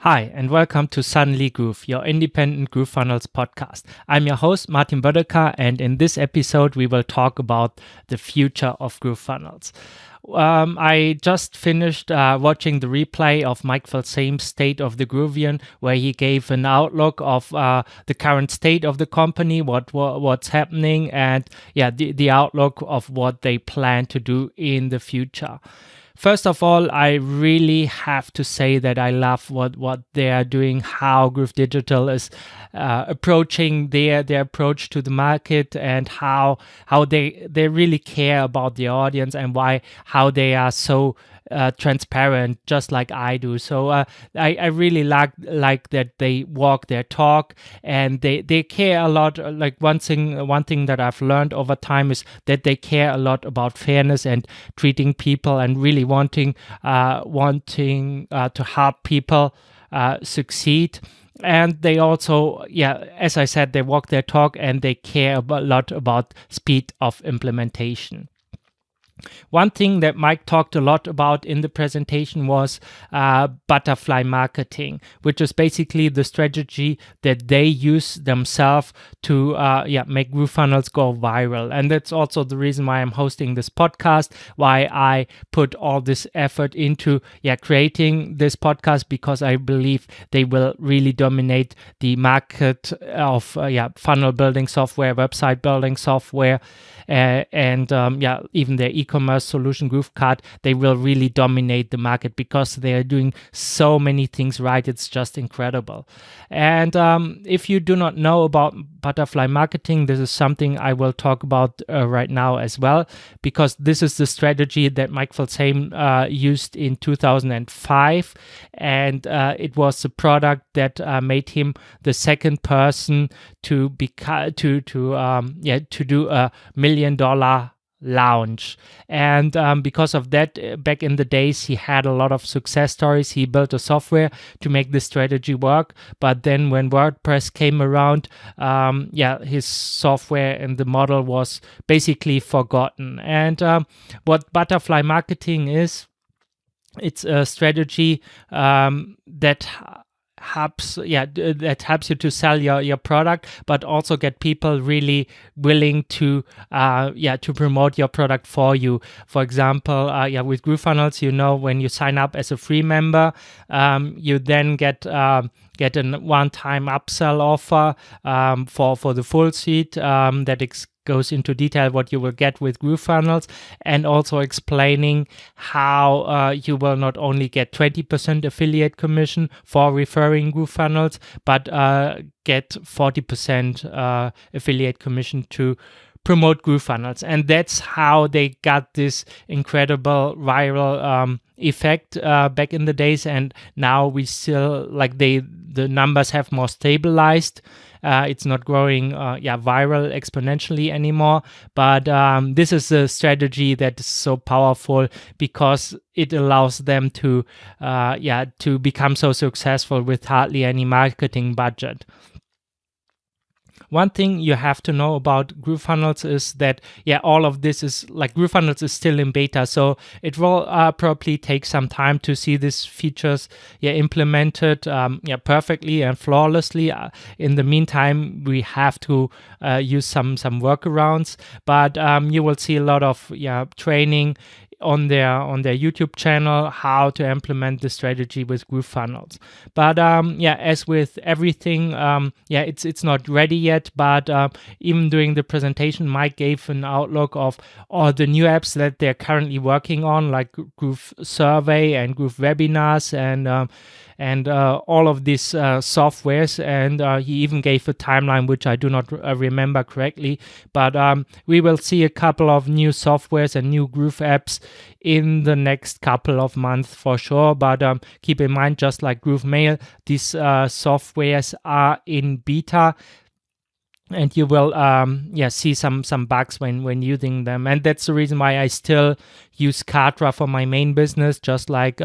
Hi, and welcome to Suddenly Groove, your independent GrooveFunnels podcast. I'm your host, Martin Boeddeker, and in this episode, we will talk about the future of GrooveFunnels. I just finished watching the replay of Mike Filsaime's State of the Grooveion, where he gave an outlook of the current state of the company, what's happening, and the outlook of what they plan to do in the future. First of all, I really have to say that I love what they are doing, how Groove Digital is approaching their approach to the market, and how they really care about the audience, and how they are so transparent, just like I do. So I really like that they walk their talk, and they care a lot. Like one thing that I've learned over time is that they care a lot about fairness and treating people, and really wanting to help people succeed. And they also, as I said, they walk their talk, and they care a lot about speed of implementation. One thing that Mike talked a lot about in the presentation was butterfly marketing, which is basically the strategy that they use themselves to make GrooveFunnels go viral. And that's also the reason why I'm hosting this podcast, why I put all this effort into creating this podcast, because I believe they will really dominate the market of funnel building software, website building software, and even their e-commerce solution GrooveCart. They will really dominate the market because they are doing so many things right. It's just incredible. And if you do not know about butterfly marketing, this is something I will talk about right now as well, because this is the strategy that Mike Filsaime used in 2005, and it was a product that made him the second person to do a $1 million launch. And because of that, back in the days, he had a lot of success stories. He built a software to make this strategy work, but then when WordPress came around, his software and the model was basically forgotten. And what butterfly marketing is, it's a strategy that helps you to sell your product, but also get people really willing to promote your product for you. For example, with GrooveFunnels, when you sign up as a free member, you then get a one-time upsell offer for the full suite that goes into detail what you will get with GrooveFunnels, and also explaining how you will not only get 20% affiliate commission for referring GrooveFunnels, but get 40% affiliate commission to promote GrooveFunnels. And that's how they got this incredible viral effect back in the days. And now we still, the numbers have more stabilized. It's not growing viral exponentially anymore, but this is a strategy that is so powerful because it allows them to become so successful with hardly any marketing budget. One thing you have to know about GrooveFunnels is that, all of this is GrooveFunnels is still in beta, so it will probably take some time to see these features implemented perfectly and flawlessly. In the meantime, we have to use some workarounds, but you will see a lot of training on their YouTube channel how to implement the strategy with GrooveFunnels. But as with everything, it's not ready yet. But even during the presentation, Mike gave an outlook of all the new apps that they're currently working on, like Groove Survey and Groove Webinars and all of these softwares. And he even gave a timeline, which I do not remember correctly. But we will see a couple of new softwares and new Groove apps in the next couple of months for sure. But keep in mind, just like Groove Mail, these softwares are in beta, and you will see some bugs when using them. And that's the reason why I still use Kartra for my main business, just like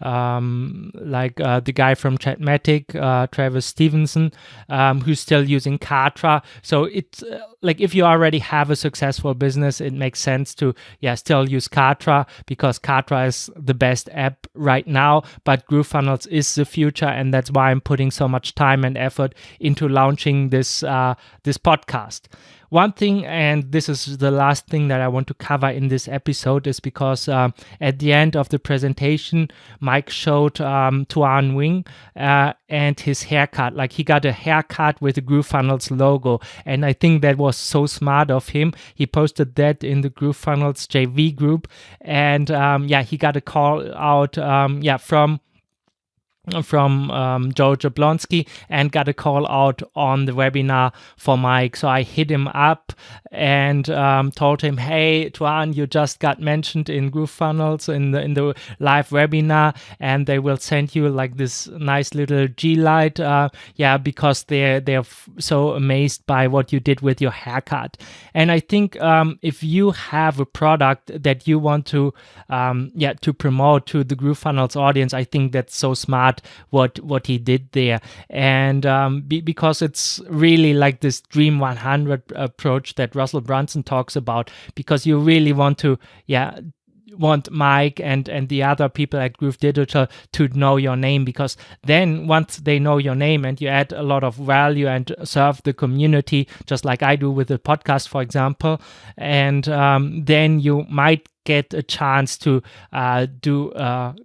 the guy from Chatmatic, Travis Stevenson, who's still using Kartra. So it's like if you already have a successful business, it makes sense to still use Kartra, because Kartra is the best app right now, but GrooveFunnels is the future, and that's why I'm putting so much time and effort into launching this podcast. One thing, and this is the last thing that I want to cover in this episode, is because at the end of the presentation, Mike showed Tuan Nguyen and his haircut. Like, he got a haircut with the GrooveFunnels logo, and I think that was so smart of him. He posted that in the GrooveFunnels JV group, and he got a call out from Joe Jablonski, and got a call out on the webinar for Mike. So I hit him up and told him, hey, Tuan, you just got mentioned in GrooveFunnels in the live webinar, and they will send you like this nice little G-Light, because they're so amazed by what you did with your haircut. And I think if you have a product that you want to promote to the GrooveFunnels audience, I think that's so smart what he did there. And because it's really like this Dream 100 approach that Russell Brunson talks about, because you really want Mike and the other people at Groove Digital to know your name, because then once they know your name and you add a lot of value and serve the community, just like I do with the podcast, for example, and then you might get a chance to do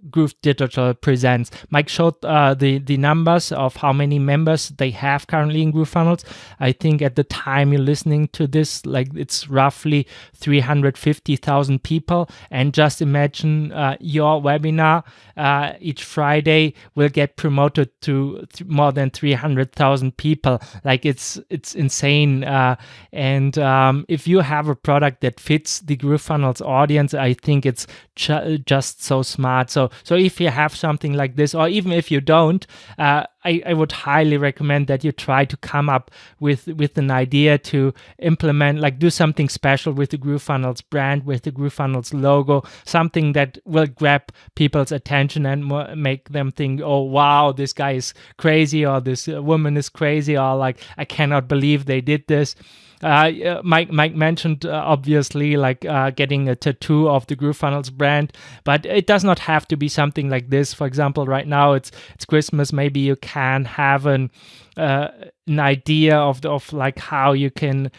Groove Digital Presents. Mike showed the numbers of how many members they have currently in GrooveFunnels. I think at the time you're listening to this, like, it's roughly 350,000 people. And just imagine your webinar each Friday will get promoted to more than 300,000 people. Like, it's insane. And if you have a product that fits the GrooveFunnels audience, I think it's just so smart. So if you have something like this, or even if you don't, I would highly recommend that you try to come up with an idea to implement, like, do something special with the GrooveFunnels brand, with the GrooveFunnels logo, something that will grab people's attention and make them think, oh wow, this guy is crazy, or this woman is crazy, or like, I cannot believe they did this. Mike mentioned obviously like getting a tattoo of the GrooveFunnels brand, but it does not have to be something like this. For example, right now it's Christmas. Maybe you can have an idea of like how you can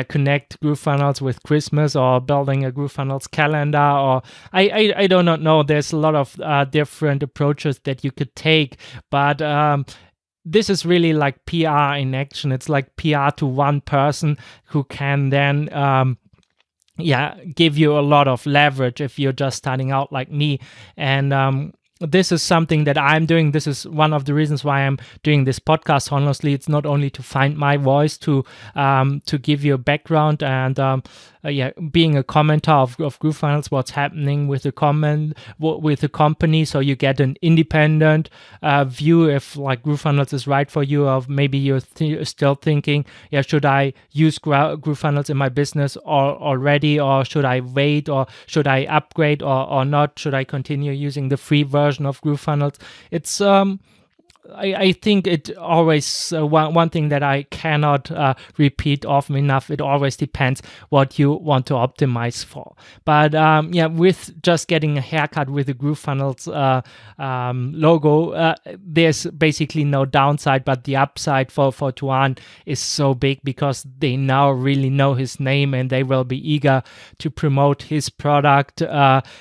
connect GrooveFunnels with Christmas, or building a GrooveFunnels calendar, or I do not know. There's a lot of different approaches that you could take, but this is really like PR in action. It's like PR to one person who can then give you a lot of leverage if you're just starting out like me. And this is something that I'm doing. This is one of the reasons why I'm doing this podcast. Honestly, it's not only to find my voice, to give you a background and being a commenter of GrooveFunnels, what's happening with the company, so you get an independent view if like GrooveFunnels is right for you, or maybe you're still thinking, should I use GrooveFunnels in my business already, or should I wait, or should I upgrade or not? Should I continue using the free version of GrooveFunnels? It's I think it always, one thing that I cannot repeat often enough, it always depends what you want to optimize for. But with just getting a haircut with the GrooveFunnels logo, there's basically no downside, but the upside for Tuan is so big, because they now really know his name and they will be eager to promote his product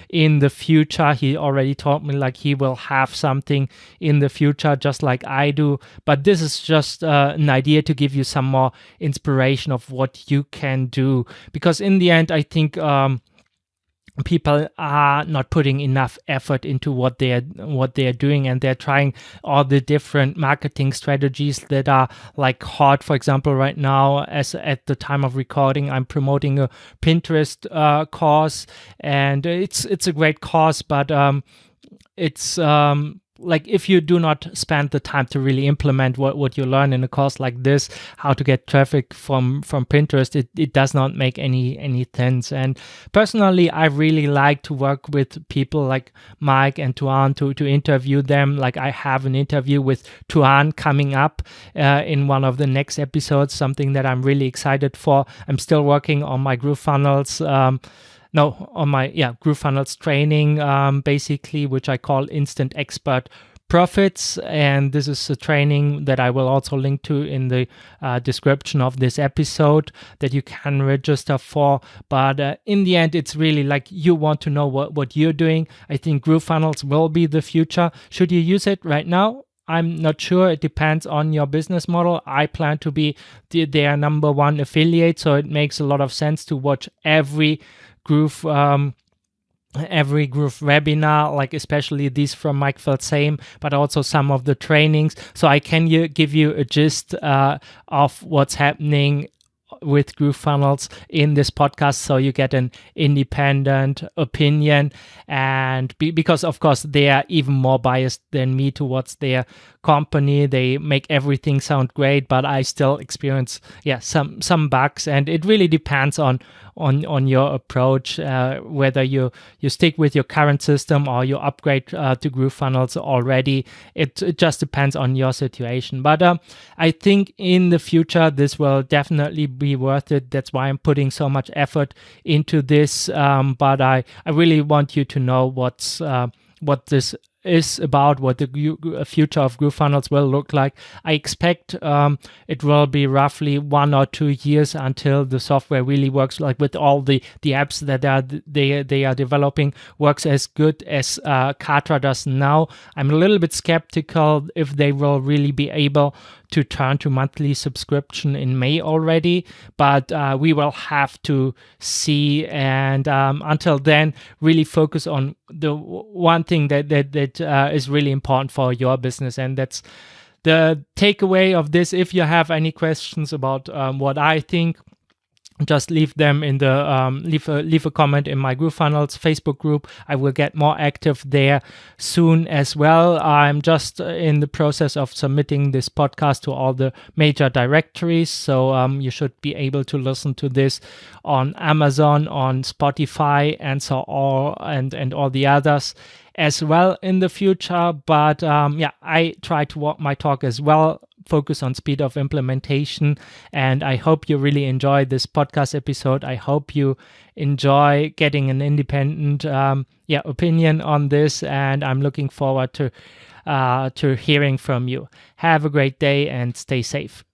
in the future. He already told me like he will have something in the future, just like I do, but this is just an idea to give you some more inspiration of what you can do, because in the end I think people are not putting enough effort into what they're doing, and they're trying all the different marketing strategies that are like hot. For example, right now, as at the time of recording, I'm promoting a Pinterest course, and it's a great course, but it's like if you do not spend the time to really implement what you learn in a course like this, how to get traffic from Pinterest, it does not make any sense. And personally, I really like to work with people like Mike and Tuan to interview them. Like I have an interview with Tuan coming up in one of the next episodes, something that I'm really excited for. I'm still working on my GrooveFunnels GrooveFunnels training, basically, which I call Instant Expert Profits. And this is a training that I will also link to in the description of this episode that you can register for. But in the end, it's really like you want to know what you're doing. I think GrooveFunnels will be the future. Should you use it right now? I'm not sure. It depends on your business model. I plan to be their number one affiliate, so it makes a lot of sense to watch every Groove webinar, like especially these from Mike Filsaime, but also some of the trainings, so I can give you a gist of what's happening with GrooveFunnels in this podcast, so you get an independent opinion. And because of course they are even more biased than me towards their company, they make everything sound great, but I still experience some bugs, and it really depends on your approach, whether you stick with your current system or you upgrade to GrooveFunnels already. It just depends on your situation. But I think in the future this will definitely be worth it. That's why I'm putting so much effort into this. But I really want you to know what this is about, what the future of GrooveFunnels will look like. I expect it will be roughly 1 or 2 years until the software really works, like with all the apps that they are developing, works as good as Cartridge does now. I'm a little bit skeptical if they will really be able to turn to monthly subscription in May already, but we will have to see. And until then, really focus on the one thing that is really important for your business, and that's the takeaway of this. If you have any questions about what I think, just leave them in the leave a comment in my GrooveFunnels Facebook group. I will get more active there soon as well. I'm just in the process of submitting this podcast to all the major directories, so you should be able to listen to this on Amazon, on Spotify, and so all and all the others as well in the future. But I try to walk my talk as well, focus on speed of implementation, and I hope you really enjoy this podcast episode. I hope you enjoy getting an independent opinion on this, and I'm looking forward to hearing from you. Have a great day and stay safe.